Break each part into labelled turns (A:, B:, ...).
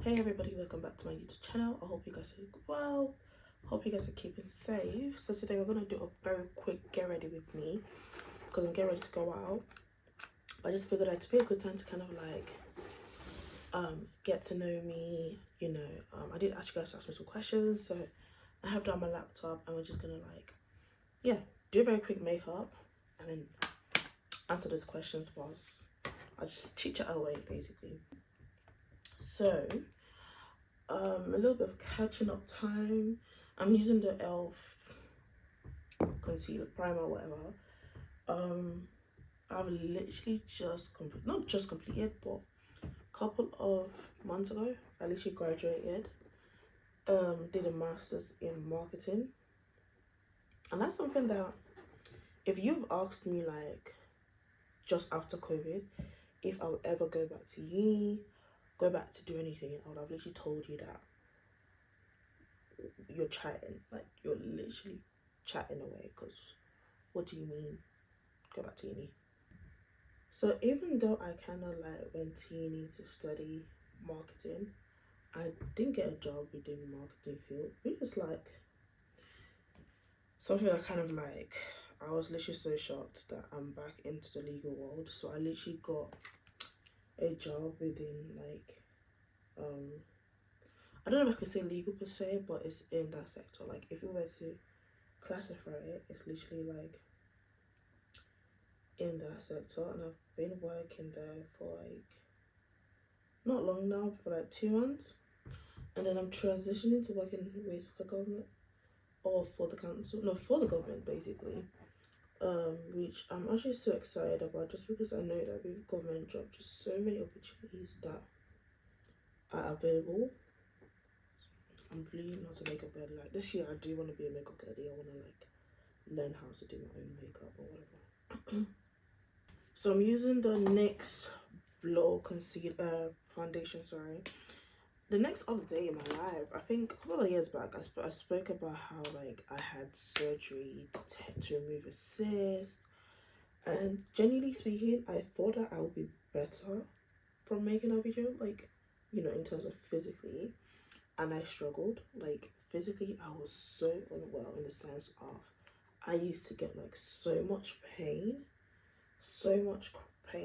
A: Hey everybody, welcome back to my YouTube channel. I hope you guys are well. Hope you guys are keeping safe. So today we're gonna do a very quick get ready with me because I'm getting ready to go out. I just figured it'd be a good time to kind of like get to know me. I did ask you guys to ask me some questions, so I have that on my laptop and we're just gonna do a very quick makeup and then answer those questions whilst I just chit chat away basically. So a little bit of catching up time. I'm using the concealer primer, whatever. I've literally not just completed, but a couple of months ago, I literally graduated. Did a master's in marketing, and that's something that if you've asked me like just after COVID if I would ever go back to uni, go back to do anything, I would have literally told you that you're chatting, like you're literally chatting away, because what do you mean go back to uni? So even though I kind of like went to uni to study marketing, I didn't get a job within the marketing field. It was like something I kind of like, I was literally so shocked that I'm back into the legal world. So I literally got a job within like I don't know if I could say legal per se, but it's in that sector. Like if you were to classify it, it's literally like in that sector, and I've been working there for like not long now, for like 2 months, and then I'm transitioning to working with the government or for the council, no, for the government basically, which I'm actually so excited about, just because I know that with government jobs, just so many opportunities that are available. I'm really not a makeup girl. Like this year I do want to be a makeup girl. I want to like learn how to do my own makeup or whatever. So I'm using the NYX Blow Concealer Foundation, sorry. The next update in my life, I think a couple of years back, I spoke about how like I had surgery to remove a cyst, and genuinely speaking, I thought that I would be better from making a video, like, in terms of physically, and I struggled. Like physically, I was so unwell in the sense of I used to get like so much pain,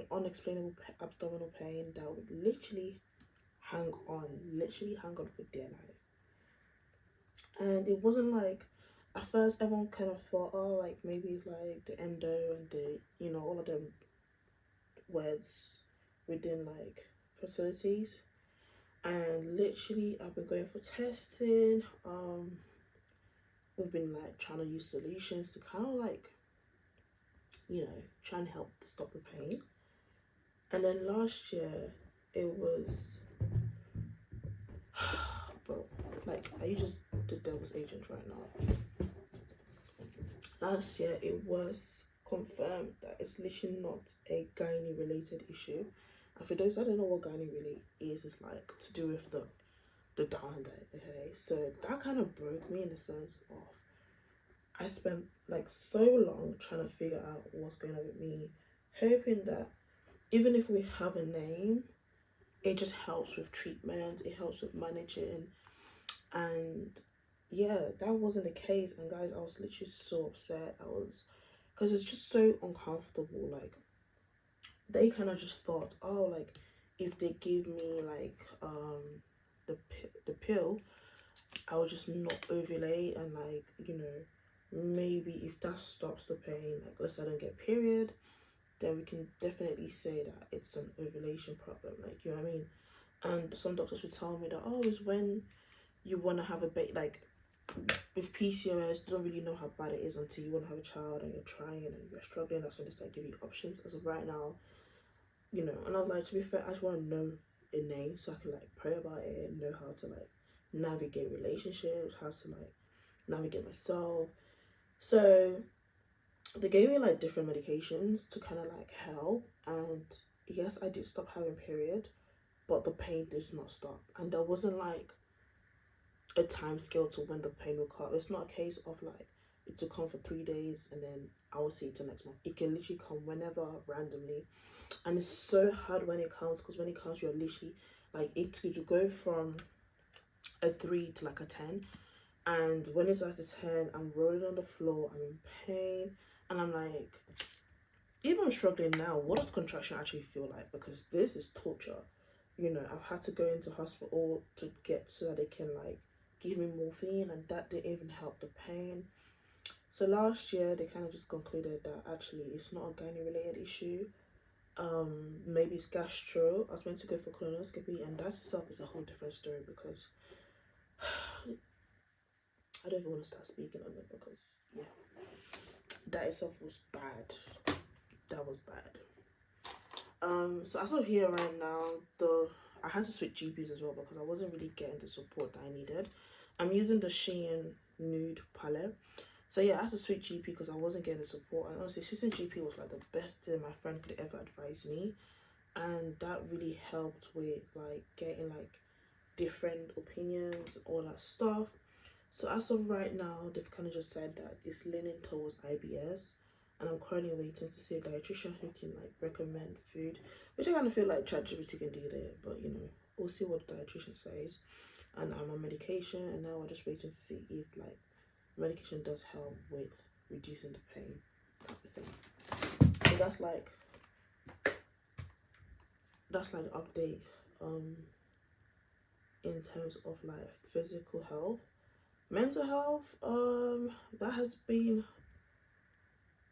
A: unexplainable abdominal pain that would literally hang on for dear life. And it wasn't like, at first everyone kind of thought, oh, like maybe it's like the endo and the all of them words within like facilities. And literally I've been going for testing. We've been like trying to use solutions to kind of like try and help stop the pain. And then last year it was bro, like, are you just the devil's agent right now? Last year it was confirmed that it's literally not a gynae related issue. And for those that don't know what gynae really is, it's like to do with the down there, okay? So that kind of broke me in the sense of I spent like so long trying to figure out what's going on with me, hoping that even if we have a name, it just helps with treatment, it helps with managing. And yeah, that wasn't the case. And guys, I was literally so upset. Because it's just so uncomfortable. Like they kind of just thought, oh, like if they give me like the pill, I will just not ovulate, and like maybe if that stops the pain, like let's say I don't get period, then we can definitely say that it's an ovulation problem, like, you know what I mean? And some doctors would tell me that, oh, it's when you want to have a baby, like with PCOS, you don't really know how bad it is until you want to have a child and you're trying and you're struggling. That's when they start giving you options. As of right now, and I was like, to be fair, I just want to know a name so I can like pray about it and know how to like navigate relationships, how to like navigate myself. So they gave me like different medications to kind of like help, and yes, I did stop having period, but the pain did not stop. And there wasn't like a time scale to when the pain will come. It's not a case of like it will come for 3 days and then I will see it till next month. It can literally come whenever, randomly. And it's so hard when it comes, because when it comes, you're literally Like it could go from a 3 to like a 10. And when it's at a 10, I'm rolling on the floor, I'm in pain, and I'm like, even I'm struggling now, what does contraction actually feel like? Because this is torture. You know, I've had to go into hospital to get so that they can like give me morphine, and that didn't even help the pain. So last year they kind of just concluded that actually it's not a gynae related issue. Maybe it's gastro. I was meant to go for colonoscopy, and that itself is a whole different story because I don't even want to start speaking on it because yeah, that itself was bad. That was bad. So as of here right now, I had to switch GPs as well because I wasn't really getting the support that I needed. I'm using the Shein nude palette. So yeah, I had to switch GP because I wasn't getting the support, and honestly switching GP was like the best thing my friend could ever advise me, and that really helped with like getting like different opinions, all that stuff. So as of right now, they've kind of just said that it's leaning towards IBS, and I'm currently waiting to see a dietitian who can like recommend food, which I kind of feel like ChatGPT can do there, but you know, we'll see what the dietitian says. And I'm on medication, and now we're just waiting to see if like medication does help with reducing the pain type of thing. So that's like the update in terms of like physical health. Mental health, that has been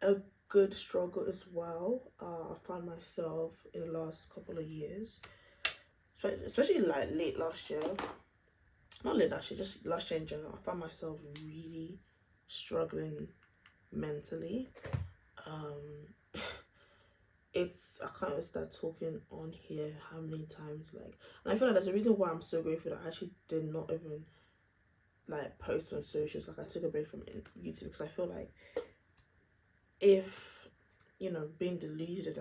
A: a good struggle as well. I found myself in the last couple of years, especially like late last year, not late last year, just last year in general, I found myself really struggling mentally. I can't even start talking on here how many times, like, and I feel like there's a reason why I'm so grateful that I actually did not even like post on socials. Like I took a break from YouTube because I feel like if, you know, being deluded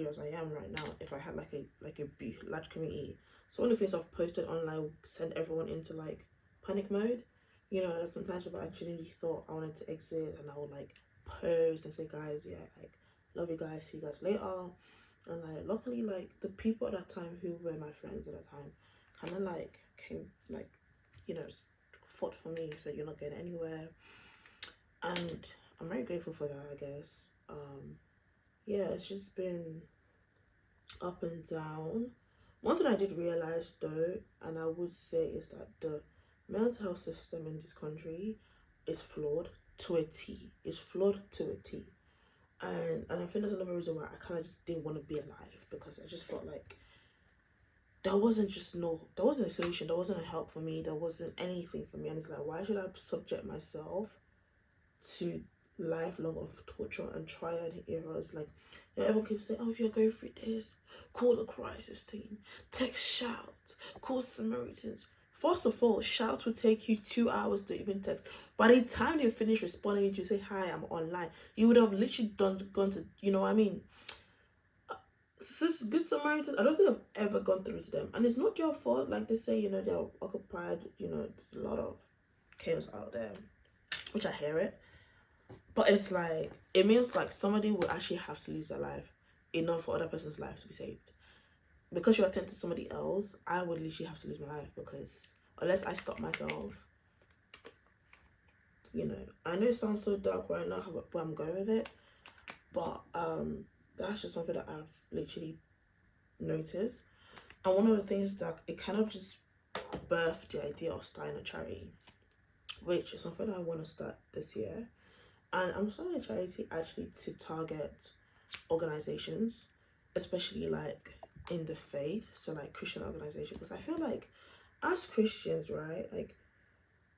A: as I am right now, if I had like a big large community, so one of the things I've posted online would send everyone into like panic mode. You know, sometimes if I genuinely thought I wanted to exit, and I would like post and say, guys, yeah, like love you guys, see you guys later. And like luckily, like the people at that time who were my friends at that time kind of like came, like, you know, fought for me, said you're not getting anywhere, and I'm very grateful for that, I guess. Yeah, it's just been up and down. One thing I did realize though, and I would say, is that the mental health system in this country is flawed to a T. It's flawed to a T. And I think that's another reason why I kind of just didn't want to be alive, because I just felt like there wasn't a solution, there wasn't a help for me, there wasn't anything for me. And it's like, why should I subject myself to lifelong of torture and trial and errors? Like, you know, everyone keeps saying, oh, if you're going through this, call the crisis team, text Shout, call Samaritans. First of all, Shout would take you 2 hours to even text. By the time you finish responding, you say, hi, I'm online, you would have literally gone to, you know what I mean? Since Good Samaritans, I don't think I've ever gone through to them. And it's not your fault. Like they say, you know, they're occupied, you know, it's a lot of chaos out there, which I hear it. But it's like, it means like somebody will actually have to lose their life in order for other person's life to be saved. Because you attend to somebody else, I would literally have to lose my life, because unless I stop myself, you know, I know it sounds so dark right now, but I'm going with it. But that's just something that I've literally noticed. And one of the things that it kind of just birthed the idea of starting a charity, which is something I want to start this year. And I'm starting a charity actually to target organizations, especially like in the faith, so like Christian organizations, because I feel like as Christians, right, like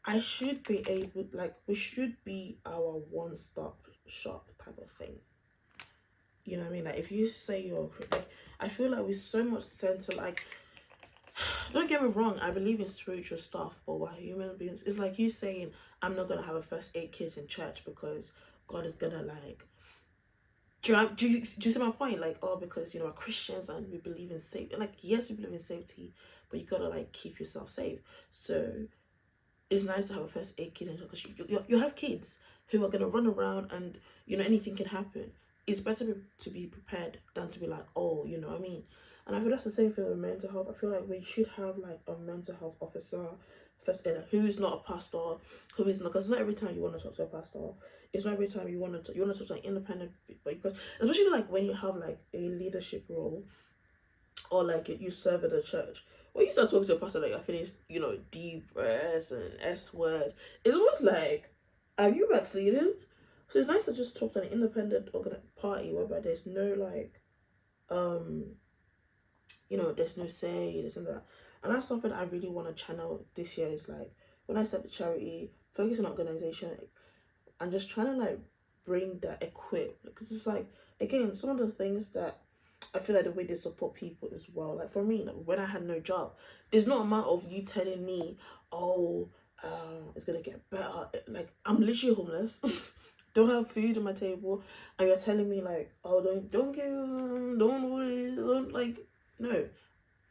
A: I should be able, like we should be our one-stop shop type of thing. You know what I mean? Like if you say you're like, I feel like we're so much center, like, don't get me wrong, I believe in spiritual stuff, but we're human beings. It's like you saying, I'm not gonna have a first aid kit in church because God is gonna like, do you see my point? Like, oh, because, you know, we're Christians and we believe in safety. Like, yes, we believe in safety, but you gotta like keep yourself safe. So it's nice to have a first aid kit, because you have kids who are gonna run around, and you know anything can happen. It's better to be prepared than to be like, oh, you know what I mean. And I feel that's the same thing with mental health. I feel like we should have like a mental health officer first aid who's not a pastor, who is not, because not every time you want to talk to a pastor. It's not every time you want to talk to an independent, because especially like when you have like a leadership role, or like you serve at a church. When you start talking to a pastor like I finished, deep breaths and S word, it's almost like, are you backsliding? So it's nice to just talk to an independent party whereby there's no like, um, there's no say, this and that. And that's something I really want to channel this year. Is like when I start the charity, focus on organization, and just trying to like bring that equip, because it's like, again, some of the things that I feel like the way they support people as well. Like for me, like when I had no job, there's no amount of you telling me, oh, it's gonna get better. Like I'm literally homeless, don't have food on my table, and you're telling me like, oh, don't get, don't worry, don't like, no.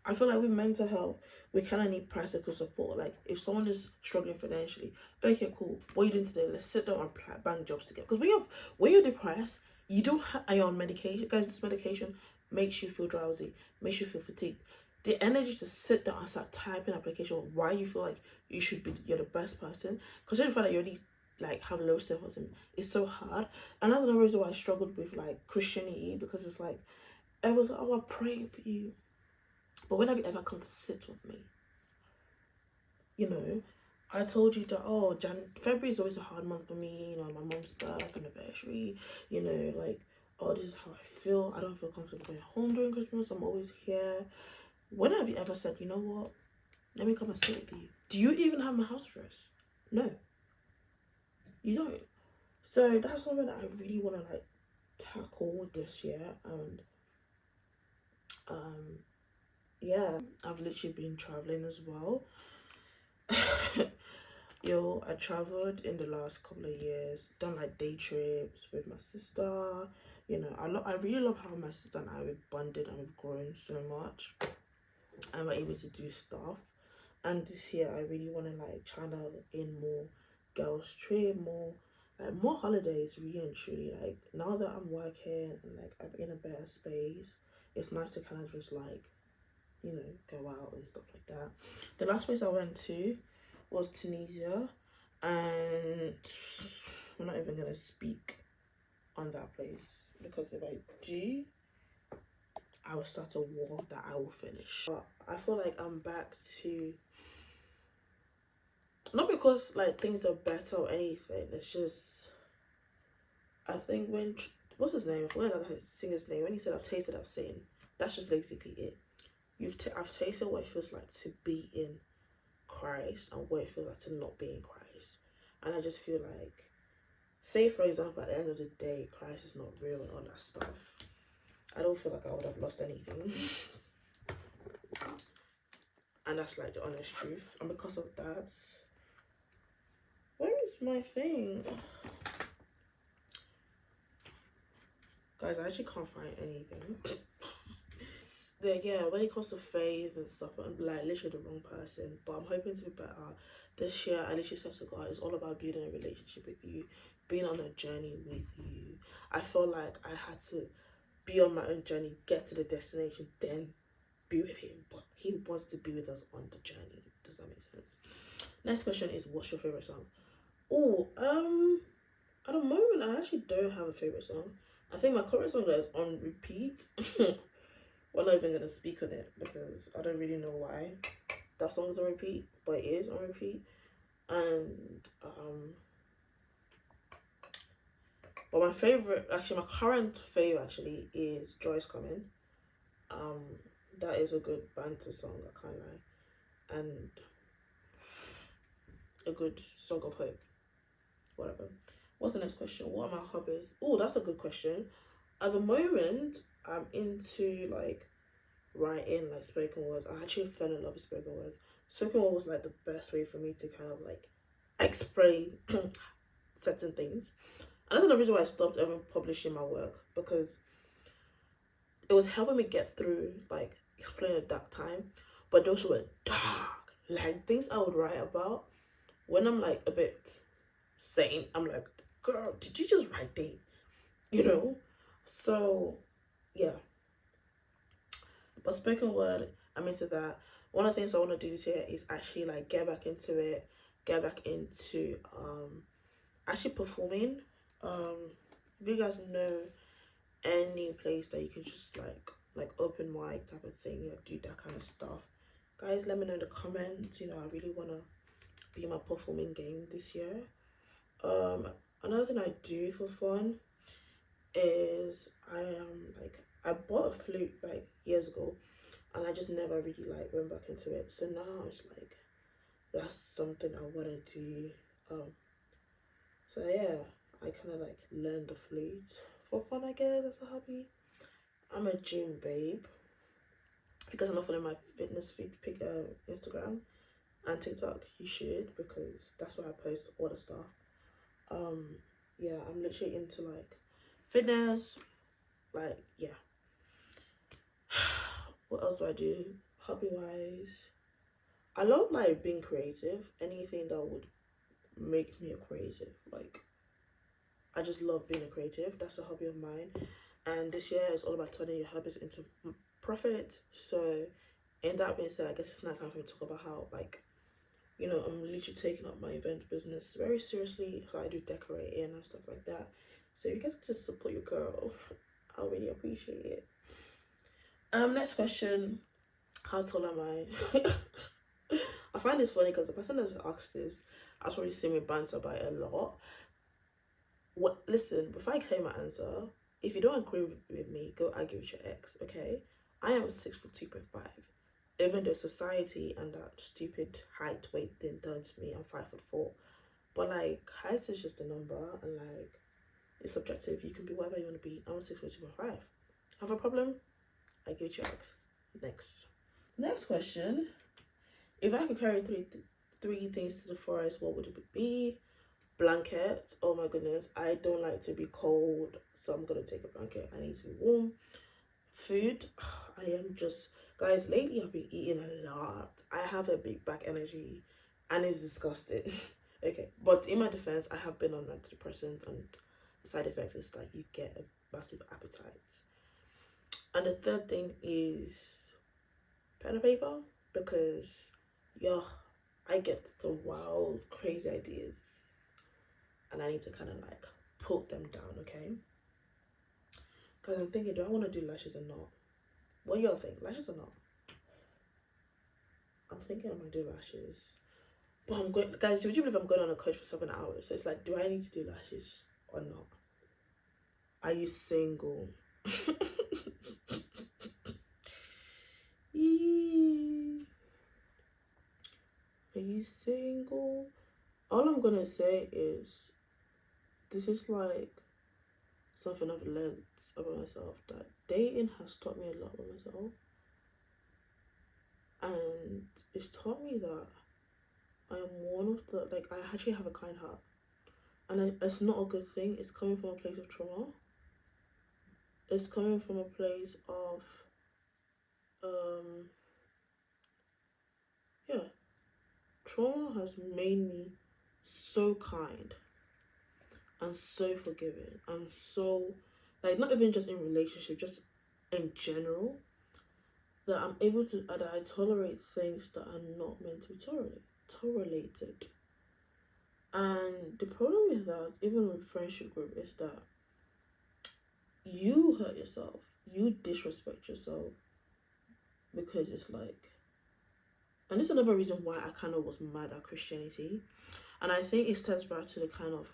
A: I feel like with mental health, we kind of need practical support. Like, if someone is struggling financially, okay, cool. What are you doing today? Let's sit down and bang jobs together. Because when you're depressed, you don't have on medication. Guys, this medication makes you feel drowsy, makes you feel fatigued. The energy to sit down and start typing application of why you feel like you're the best person. Because you find that you already like have low self-esteem. It's so hard. And that's another reason why I struggled with like Christianity, because it's like, everyone's like, oh, I'm praying for you. But when have you ever come to sit with me? I told you that, oh, February is always a hard month for me, my mom's birth anniversary, like, oh, this is how I feel. I don't feel comfortable going home during Christmas. I'm always here. When have you ever said, you know what? Let me come and sit with you. Do you even have my house address? No, you don't. So that's something that I really want to like tackle this year. And yeah, I've literally been traveling as well. Yo, I traveled in the last couple of years, done like day trips with my sister. I really love how my sister and I, we've bonded and we've grown so much, and we're able to do stuff. And this year I really want to like channel in more girls trip, more holidays, really and truly. Like now that I'm working and like I'm in a better space, it's nice to kind of just like, go out and stuff like that. The last place I went to was Tunisia, and I'm not even gonna speak on that place, because if I do, I will start a war that I will finish. But I feel like I'm back to, not because like things are better or anything, it's just, I think when, what's his name? I forgot that singer's name. When he said, I've tasted, I've seen. That's just basically it. I've tasted what it feels like to be in Christ and what it feels like to not be in Christ. And I just feel like, say for example, at the end of the day, Christ is not real and all that stuff, I don't feel like I would have lost anything. And that's like the honest truth. And because of that, where is my thing? Guys, I actually can't find anything. Yeah, when it comes to faith and stuff, I'm like literally the wrong person. But I'm hoping to be better. This year, I literally said to God, it's all about building a relationship with you, being on a journey with you. I felt like I had to be on my own journey, get to the destination, then be with him. But he wants to be with us on the journey. Does that make sense? Next question is, what's your favorite song? Oh, at the moment, I actually don't have a favorite song. I think my current song that is on repeat. We're not even gonna speak on it because I don't really know why that song is on repeat, but it is on repeat. And but my favorite, actually, my current favorite actually is Joy's Coming. That is a good banter song, I can't lie, and a good song of hope. Whatever. What's the next question? What are my hobbies? Oh, that's a good question. At the moment, I'm into like writing, like spoken words. I actually fell in love with spoken words. Spoken word was like the best way for me to kind of like explain certain things. And that's another reason why I stopped ever publishing my work, because it was helping me get through like explain a dark time, but those were dark, like things I would write about when I'm like a bit sane. I'm like, girl, did you just write that? So yeah. But spoken word, I'm into that. One of the things I want to do this year is actually like get back into it, get back into actually performing. If you guys know any place that you can just like open mic type of thing, like do that kind of stuff, guys, let me know in the comments. You know, I really want to be in my performing game this year. Another thing I do for fun is I bought a flute like years ago, and I just never really like went back into it. So now it's like that's something I want to do. So yeah, I kind of like learned the flute for fun, I guess, as a hobby. I'm a gym babe. Because I'm not following my fitness feed Instagram and TikTok, you should, because that's where I post all the stuff. Yeah, I'm literally into like fitness, like yeah. What else do I do? Hobby wise, I love like being creative. Anything that would make me a creative, like I just love being a creative. That's a hobby of mine. And this year is all about turning your hobbies into profit. So, in that being said, I guess it's now time for me to talk about how, like, you know, I'm literally taking up my event business very seriously. So I do decorating and stuff like that. So if you guys could just support your girl, I'll really appreciate it. Next question. How tall am I? I find this funny because the person that's asked this, I've probably seen me banter about it a lot. What? Listen, before I claim my answer, if you don't agree with me, go argue with your ex, okay? I am 6'2.5". Even though society and that stupid height weight thing done to me, I'm 5'4". But like height is just a number, and like it's subjective. You can be whatever you want to be. I'm 6'2.5". Have a problem? I give you ex. Next question. If I could carry three things to the forest, what would it be? Blanket. Oh my goodness, I don't like to be cold, so I'm gonna take a blanket. I need to be warm. Food. I am just, guys, lately I've been eating a lot. I have a big back energy and it's disgusting. Okay, but in my defense, I have been on antidepressants, and the side effect is like you get a massive appetite. And the third thing is pen and paper, because yeah, I get some wild crazy ideas and I need to kind of like put them down, okay? Because I'm thinking, do I want to do lashes or not? What do y'all think? Lashes or not? I'm thinking I might do lashes. But I'm going, guys, would you believe I'm going on a coach for 7 hours? So it's like, do I need to do lashes or not? Are you single? Are you single? All I'm gonna say is this is like something I've learned about myself, that dating has taught me a lot about myself, and it's taught me that I am one of the, like, I actually have a kind heart, and it's not a good thing. It's coming from a place of trauma. It's coming from a place of yeah, trauma has made me so kind and so forgiving and so, like, not even just in relationship, just in general, that I'm able to, that I tolerate things that are not meant to be tolerated. And the problem with that, even with friendship group, is that you hurt yourself, you disrespect yourself, because it's like, and this is another reason why I kind of was mad at Christianity, and I think it stems back to the kind of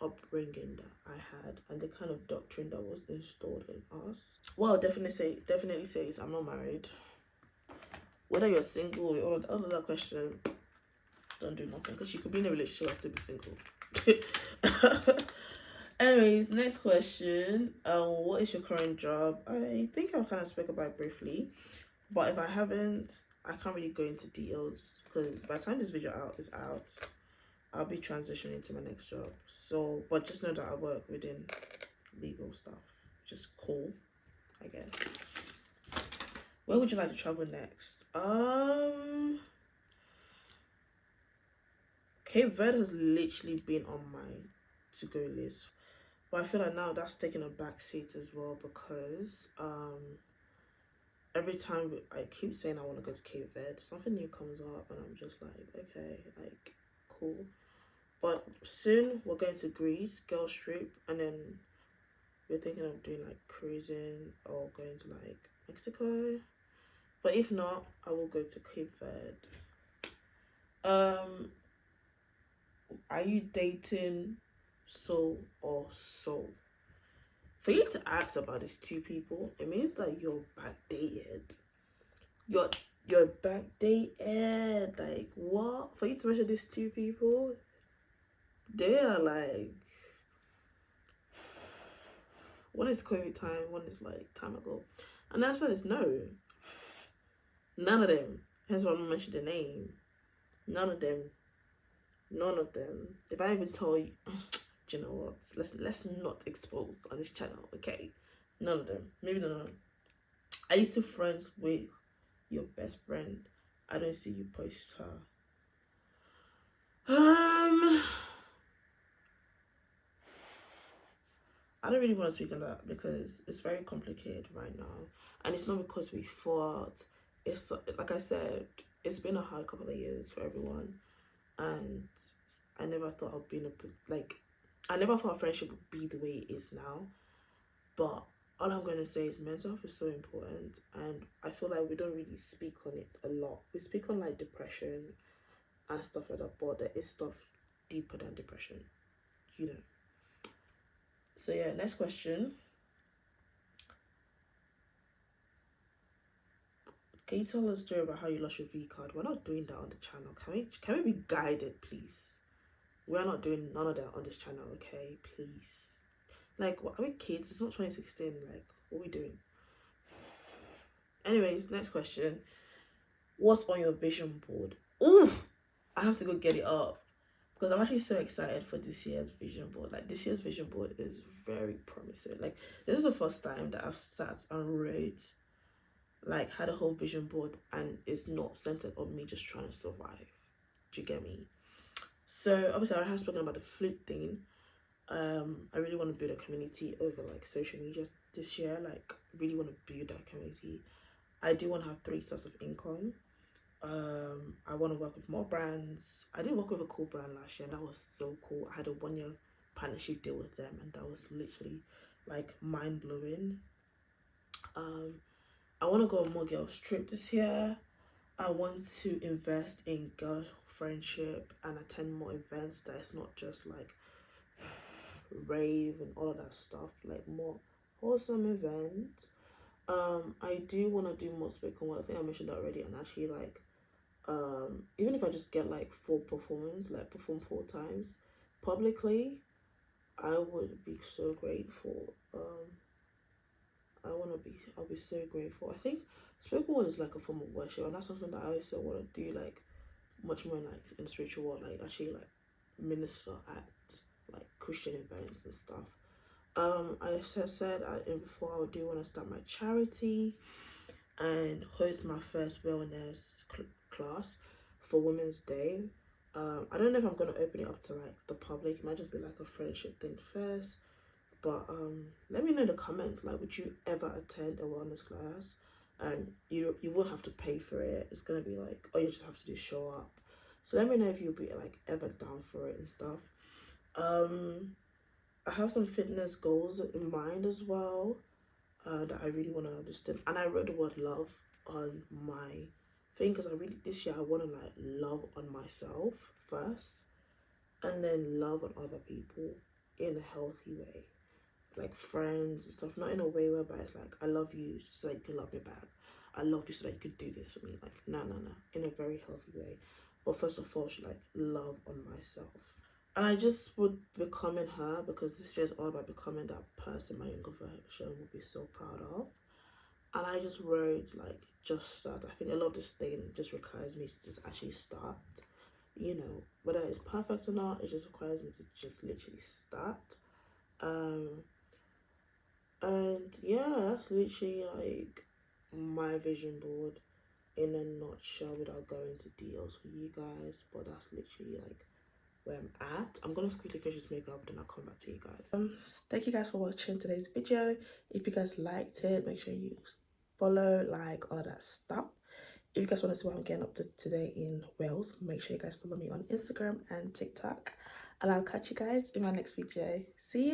A: upbringing that I had and the kind of doctrine that was installed in us. Well, definitely says I'm not married. Whether you're single or all of that question, don't do nothing, because you could be in a relationship and still be single. Anyways, next question. What is your current job? I think I kind of spoke about it briefly, but if I haven't, I can't really go into details, because by the time this video is out, I'll be transitioning to my next job. So, but just know that I work within legal stuff, which is cool, I guess. Where would you like to travel next? Cape Verde has literally been on my to-go list, but I feel like now that's taking a back seat as well, because every time I keep saying I want to go to Cape Verde, something new comes up and I'm just like, okay, like, cool. But soon we're going to Greece, girls trip, and then we're thinking of doing like cruising or going to like Mexico. But if not, I will go to Cape Verde. Are you dating so or so? For you to ask about these two people, it means that you're backdated. You're you're backdated. Like what? For you to mention these two people, they are like, one is COVID time, one is like time ago. And the answer is no. None of them. Hence why I'm gonna mention the name. None of them. None of them. If I even tell you, do you know what? Let's not expose on this channel, okay? None of them. Maybe none. Are you still friends with your best friend? I don't see you post her. I don't really want to speak on that because it's very complicated right now, and it's not because we fought. It's like I said, it's been a hard couple of years for everyone, and I never thought I'd be in a like, I never thought friendship would be the way it is now. But all I'm gonna say is mental health is so important, and I feel like we don't really speak on it a lot. We speak on like depression and stuff like that, but there is stuff deeper than depression, you know. So yeah, next question. Can you tell us a story about how you lost your V card? We're not doing that on the channel. Can we be guided, please? We're not doing none of that on this channel, okay? Please. Like, what, are we kids? It's not 2016. Like, what are we doing? Anyways, next question. What's on your vision board? Ooh, I have to go get it up because I'm actually so excited for this year's vision board. Like, this year's vision board is very promising. Like, this is the first time that I've sat and wrote, like, had a whole vision board, and it's not centered on me just trying to survive. Do you get me? So obviously I have spoken about the flute thing. I really want to build a community over like social media this year. Like, really want to build that community. I do want to have 3 sources of income. I want to work with more brands. I did work with a cool brand last year, and that was so cool. I had a 1-year partnership deal with them, and that was literally like mind blowing. I want to go on more girls trip this year. I want to invest in girl friendship and attend more events that it's not just like rave and all of that stuff, like more wholesome events. I do want to do more spoken word. I think I mentioned that already, and actually like even if I just get like full performance, like perform 4 times publicly, I would be so grateful. I'll be so grateful. I think spoken word is like a form of worship, and that's something that I also want to do like much more like in the spiritual world, like actually like minister at like Christian events and stuff. I said before, I do want to start my charity and host my first wellness class for Women's Day. I don't know if I'm gonna open it up to like the public. It might just be like a friendship thing first. But let me know in the comments, like, would you ever attend a wellness class? And you will have to pay for it. It's gonna be like, oh, you just have to do show up. So let me know if you'll be like ever down for it and stuff. I have some fitness goals in mind as well, that I really want to understand. And I wrote the word love on my thing because I really, this year I want to like love on myself first, and then love on other people in a healthy way, like friends and stuff, not in a way whereby it's like, I love you so that you can love me back. I love you so that you could do this for me. Like, no, in a very healthy way. But first of all, should like love on myself. And I just would becoming her, because this year is all about becoming that person my younger version would be so proud of. And I just wrote like, just start. I think a lot of this thing just requires me to just actually start. You know, whether it's perfect or not, it just requires me to just literally start. And yeah, that's literally like my vision board in a nutshell without going into details for you guys. But that's literally like where I'm at. I'm gonna quickly finish this makeup, then I'll come back to you guys. Thank you guys for watching today's video. If you guys liked it, make sure you follow, like, all of that stuff. If you guys want to see what I'm getting up to today in Wales, make sure you guys follow me on Instagram and TikTok. And I'll catch you guys in my next video. See you.